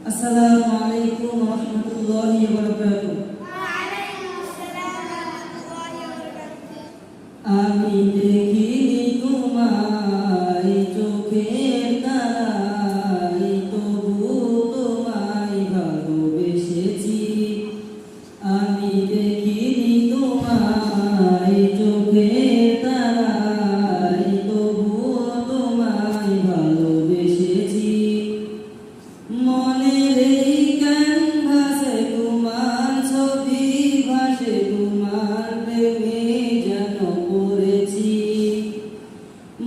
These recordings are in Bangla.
আসসালামু আলাইকুম ওয়া রাহমাতুল্লাহি ওয়া বারাকাতুহু। আমি দেখিনি তোমায় চোখের তারায়, তবু তোমায় ভালোবেসেছি। আমি দেখিনি তোমায় চোখের তারায়, তবু তোমায় ভালোবেসেছি। মনের এই ক্যানভাসে তোমার ছবি ভাসে, তোমার প্রেমে যেন পড়েছি।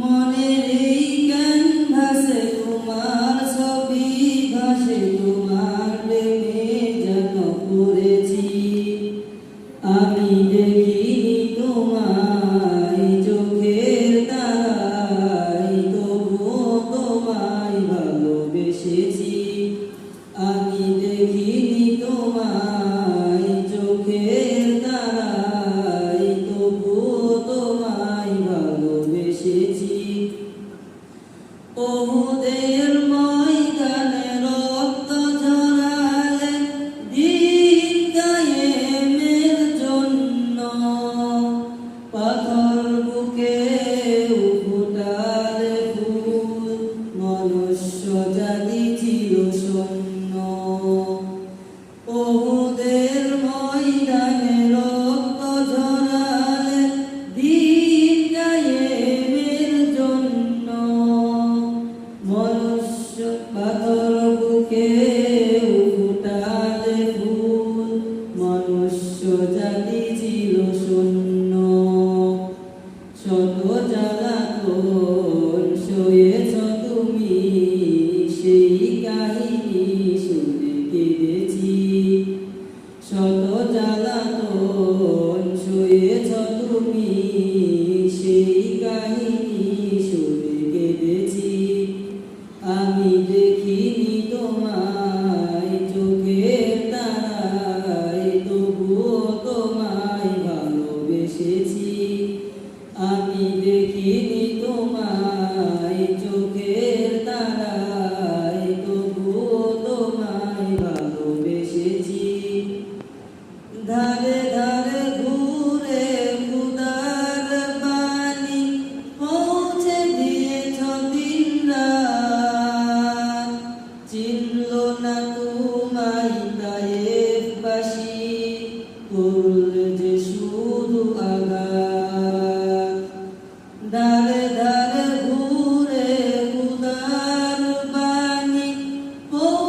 মনের এই ক্যানভাসে তোমার ছবি ভাসে, তোমার প্রেমে যেন পড়েছি। আমি দেখিনি তোমায় চোখের তারায়, তবুও তোমায় ভালোবেসেছি। আমি দেখিনি তোমায় চোখের তারায়, তবুও তোমায় ভালোবেসেছি। ওহুদের ময়দানে রক্ত ঝরালে দিন কায়েমের জন্য, পাথর বুকে ফুটালে ফুল, মনুষ্য জাতি ছিল শূন্য। ওহুদের ময়দানে রক্ত ঝরালে দিন কায়েমের জন্য, মনুষ্য পাথর বুকে ফুটালে ফুল, মনুষ্য জাতি ছিল শূন্য। শত জ্বালাতন সয়েছ তুমি, সেই কাহিনী শুনে কেঁদেছি। শত জ্বালাতন সয়েছ তুমি, সেই কাহিনী শুনে কেঁদেছি। আমি দেখিনি তোমায় চোখের তারায়, তবুও তোমায় ভালোবেসেছি। আমি দেখিনি তোমায় চোখের তারায়, তবুও তোমায় ভালোবেসেছি। ধারে ধারে ঘুরে খুদার বাণী পৌঁছে দিয়েছ দিন রাত, চিনল না